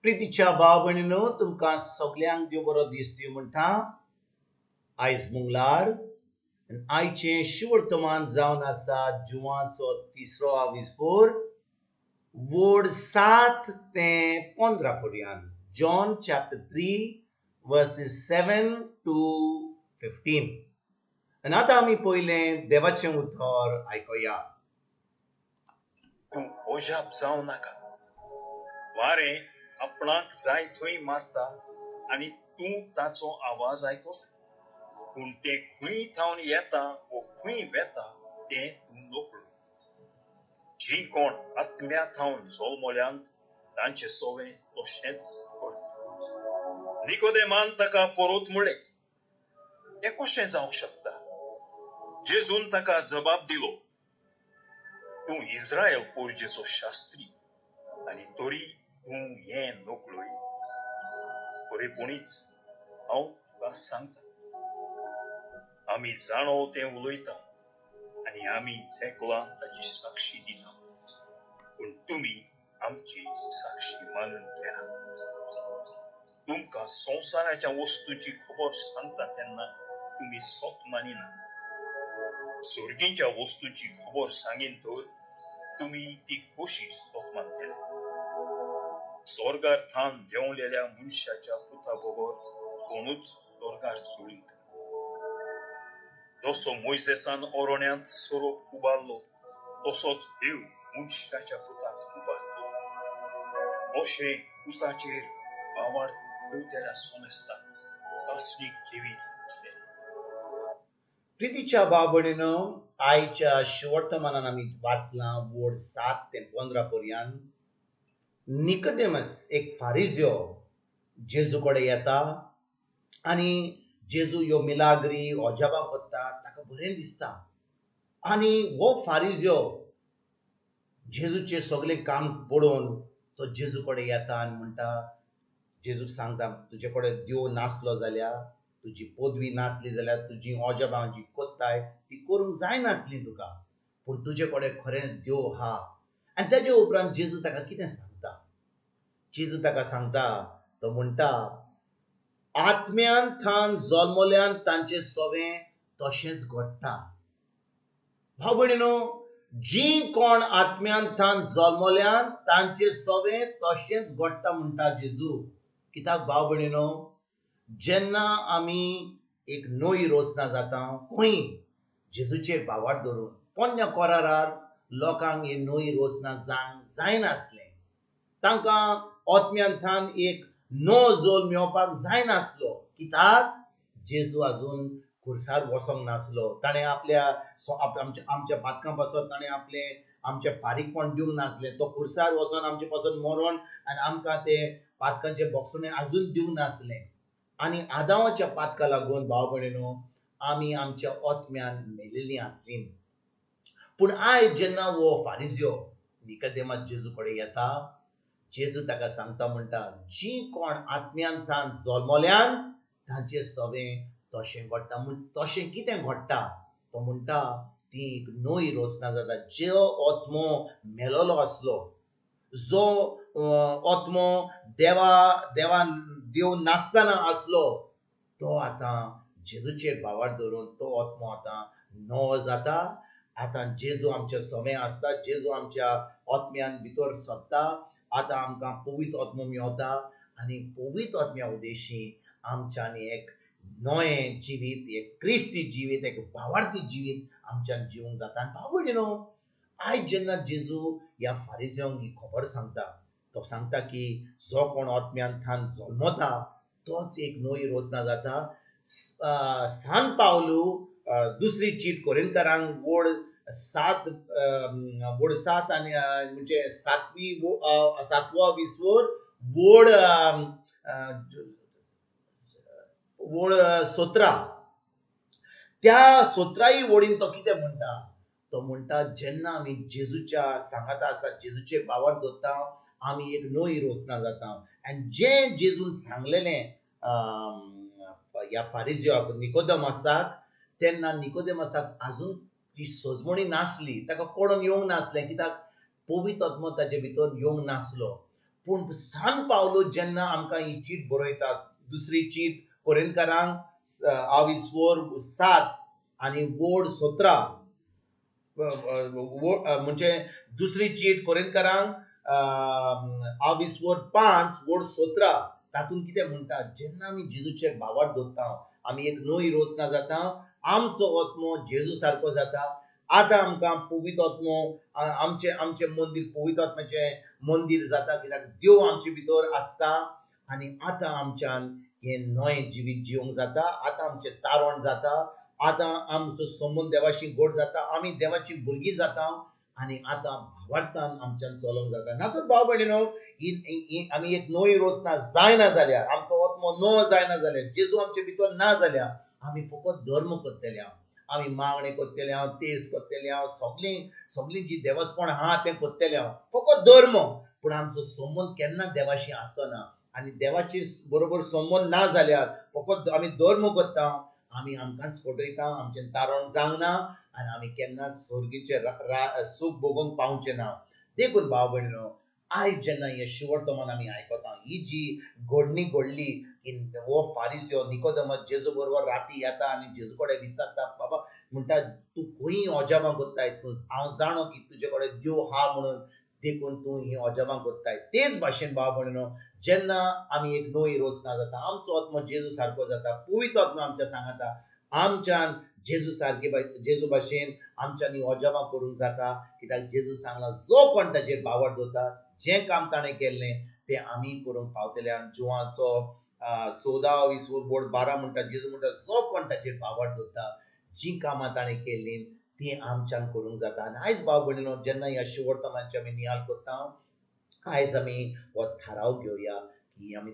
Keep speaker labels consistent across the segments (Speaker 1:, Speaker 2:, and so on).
Speaker 1: प्रितीच्या भाव भयणीनो तुमकां सगल्यांक देव बरो दीस दिवं म्हणटा. आयज मंगळार आयचें शिवर्तमान जावन आसा जुवाचो 3रो विस्फोर वोड 7 ते 15 पर्यंत. John chapter 3 verses 7 to 15. आनी आतां आमी पयलें देवाचें उतर आयकया.
Speaker 2: तूं ओझाप जावं नाका. वारें आपणाक जाय थंय मारता आनी तूं ताचो आवाज आयकता. पूण तें खंय थावन येता वो खंय वेता तें तूं नकळो. जीं कोण आत्म्या थावन जल्मल्यांत तांचें सोवें तशेंच घडटा. निकोदेमान ताका परत म्हणलें, हें कशें जावंक शकता? जेजून ताका जबाब दिलो, तूं इस्रायल पोरजेचो शास्त्री आनी तरी तूं हें नकळोय. खरेपणीच हांव तुका सांगता, आमी जाणो तें उलयता आनी आमी तेकलां ताची साक्षी दिता, पूण तुमी आमची साक्षी मानून घेनात. तुमकां संवसाराच्या वस्तूंची खबर सांगता तेन्ना तुमी सोत मानिना. स्वर्गीच्या वस्तूंची खबर सांगीन तर तुमी ती कशी सोत मानतले? स्वर्गार थान देंवलेल्या मनशाच्या पुता बरोबर कोणूच स्वर्गार चोळीत. जसो मोइसेसान अरण्यांत सोरोप उबारलो तसोच देव मनशाच्या पुताक उबारतलो. अशें पुताचेर वावर देंवतेल्या सोमेस्ता कास्वीक जिवीत आसलें.
Speaker 1: प्रितीच्या भाव भयणीनो आयच्या शिवर्तमानान आमी वाचलां वोड 7 ते 15 पर्यंत. निकोदेमस एक फारिजियो जेजू कडेन येता आनी जेजू ह्यो मिलाग्री ओजापां करता ताका बरें दिसता. आनी हो फारिजियो जेजूचें सगळें काम पळोवन तो जेजू कडेन येता आनी म्हणटा, जेजूक सांगता, तुजे कडेन देव नासलो जाल्यार, तुजी पदवी नासली जाल्यार तुजी ओजापां जी कोत्ताय ती करूंक जाय नासली तुका, पूण तुजे कडेन खरें देव आहा. आनी तेजे उपरांत जेजू ताका कितें सांगता? जेजू ताका सांगता, तो म्हणटा, आत्म्यान थान जल्मल्यान तांचें सोवें तशेंच घडटा. भाव भयणीनो, जीं कोण आत्म्यान थान जल्मल्यान तांचें सोवें तशेंच घडटा म्हणटा जेजू. कित्याक भाव भयणीनो, जेन्ना आमी एक नवी रोसना जाता खंय जेजूचेर भावार्थ धरून पोन्न्या कोरारार लोकांक ही नवी रोसना जावंक जायनासलें. तांकां आत्म्यान थान एक नवो जल्म मेळपाक जायनासलो. कित्याक जेजू आजून खुर्सार वसोंक नासलो. ताणें आमच्या पातकां पासत ताणें आमचें फारीकपण दिवंक नासलें. तो खुर्सार वचोन आमचे पासून मरोन आनी आमकां ते पातकांचे बोगसणे आजून दिवंक नासलें. आनी आदामाच्या पातका लागून भाव भयणीनो आमी आमच्या आत्म्यान मेलेलीं आसलीं. पूण आयज जेन्ना हो फारिजियो निकोदेमस जेजू कडेन येता, जेजू ताका सांगता म्हणटा, जीं कोण आत्म्यान थान जल्मल्यान तांचें सोवें तशें घडटा. तशें कितें घडटा? तो म्हणटा ती एक नवी रोसना जाता. जो आत्मो मेलोलो आसलो, जो आत्मो देव नासतना आसलो, तो आतां जेजूचेर भावार्थ धरून तो आत्मो आतां नवो जाता. आतां जेजू आमच्या सोवें आसता, जेजू आमच्या आत्म्यान भितर सोदता. आतां आमकां पवित्र आत्मो मेळटा आनी पवित्र आत्म्या उदेशी आमच्यान एक नवें जिवीत, एक क्रिस्ती जिवीत, एक भावार्थी जिवीत आमच्यान जिवंक जाता. आनी भाव भयणीनो, आयज जेन्ना जेजू ह्या फारिजियांक ही खबर सांगता, तो सांगता की जो कोण आत्म्यान थान जल्मता तोच एक नवी रोसना जाता. सान पावलू दुसरी चीट कोरिंथकारांक वोड 7 आनी म्हणजे 7वो विस्वोर वोड 17 त्या 17 वोडीन तो कितें म्हणटा? तो म्हणटा, जेन्ना आमी जेजूच्या सांगाता आसता, जेजूचेर भावार्थ धरता, आमी एक नवी रोसना जाता. आनी जें जेजून सांगलेलें ह्या फारिजियोक निकोदेमसाक, तेन्ना निकोदेमसाक आजून ती सोजमणी नासली, ताका कळोन येवंक नासलें. कित्याक पवित्र आत्मो ताचे भितर येवंक नासलो. पूण सांग पावलो जेन्ना आमकां ही चीट बरयतात, दुसरी चीट कोरिंथकारांक 7 आनी वोड 17 म्हणजे दुसरी चीट कोरिंथकारांक 5 वोड 17 तातूंत कितें म्हणटा, जेन्ना आमी जेजूचेर भावार्थ दवरता, आमी एक नवी रचना जाता, आमचो आत्मो जेजू सारको जाता. आतां आमकां पवित्र आत्मो आमचे मंदीर पवित्र आत्म्याचें मंदीर जाता, कित्याक देव आमचे भितर आसता आनी आतां आमच्यान हें नवें जिवीत जिवंक जाता. आतां आमचें तारण जाता, आतां आमचो संबंद देवाशी घट जाता, आमी देवाची भुरगीं जाता आनी आतां भावार्थान आमच्यान चलोंक जाता. ना तर भाव भयणीनो, आमी एक नवी रचना जायना जाल्यार, आमचो आत्मो नवो जायना जाल्यार, जेजू आमचे भितर ना जाल्यार आमी फकत धर्म करतले हांव, आमी मागणे करतले हांव, तेस करतले हांव, सगळीं जी देवासपण आहा तें करतले हांव, फकत धर्म. पूण आमचो संबंद केन्ना देवाशी आसना आनी देवाची बरोबर संबंद ना जाल्यार फकत आमी धर्म करता, आमी आमकांच फटयता, आमचें तारण जावना आनी आमी केन्नाच सर्गीचें सूख भोगूंक पावचे ना. देखून भाव भयणीनो, आयज जेन्ना हें शिवर्तमान आमी आयकता, ही जी घडणी घडली की हो फारिसी निकोदेमस जेजू बरोबर राती येता आनी जेजू कडेन विचारता, बाबा म्हणटा तूं खंय अजापां कोत्ताय, हांव जाणो की तुजे कडेन देव हा म्हणून, देखून तूं ही अजापां कोत्ताय. तेच भाशेन भाव भयणीनो, जेन्ना आमी एक नवी रचना जाता, आमचो आत्मो जेजू सारको जाता, पवित्र आत्मा आमच्या सांगाता, आमच्यान जेजू भाशेन आमच्यान ही अजापां करूंक जाता, कित्याक जेजून सांगलां, जो कोण ताचेर भावार्थ दवरता, जें काम ताणें केल्लें तें आमी करूंक पावतले. आनी जुवाचो 14 बोर्ड 12 म्हणटा, जेजू म्हणटा, जो कोण ताचेर भावार्थ दवरता, जीं कामां ताणें केल्लीं ती आमच्यान करूंक जाता. आनी आयज भाव भयणीनो, जेन्ना ह्या शिवर्तमानची आमी नियाळ करता, आयज आमी हो थाराव घेवया की आमी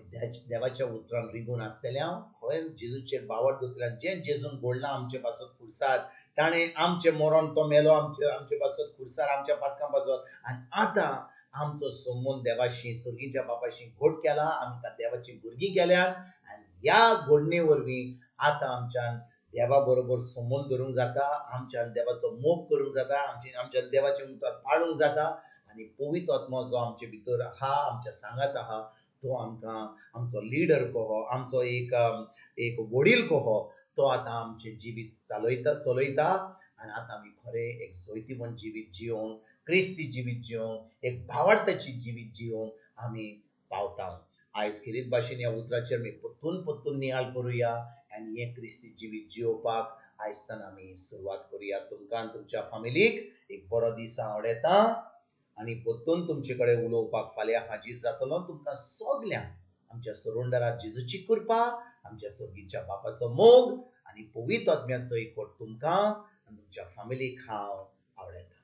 Speaker 1: देवाच्या उतरान रिगून आसतले हांव खंय जेजूचेर भावार्थ दवरतले, जें जेजून घडलां आमचे पासत खुरसार, ताणें आमचें मरण तो मेलो आमचे पासत खुरसार, आमच्या पातकां पासत, आनी आतां आमचो संबंद देवाशी, सर्गीच्या बापाशी घट केला, आमकां देवाची भुरगीं केल्यात आनी ह्या घडणे वरवीं आतां आमच्यान देवा बरोबर संबंद धरूंक जाता, आमच्यान देवाचो मोग करूंक जाता, आमच्यान देवाचें उतर पाळूंक जाता आनी पवित्र आत्मा जो आमचे भितर आहा, आमच्या सांगात आहा, तो आमकां आमचो लिडर कहो, आमचो एक वडील कहो, तो आतां आमचें जिवीत चलयता आनी आतां आमी खरें एक जैतिवंत जिवीत जिवंक, क्रिस्ती जिवीत जिवंक, एक भावार्थाची जिवीत जिवंक आमी पावता. आयज खेरीत भाशेन ह्या उतराचेर आमी परतून नियाळ करुया आनी हें क्रिस्ती जिवीत जिवपाक आयजतान आमी सुरवात करुया. तुमकां आनी तुमच्या फॅमिलीक एक बरो दीस हांव येता आनी परतून तुमचे कडेन उलोवपाक फाल्यां हाजीर जातलो. तुमकां सगल्यांक आमच्या सरोंडरात जेजूची कृपा, आमच्या सर्गीच्या बापाचो मोग आनी पवित्र आत्म्याचो एकवट तुमकां आनी तुमच्या फॅमिलीक हांव आवडयता.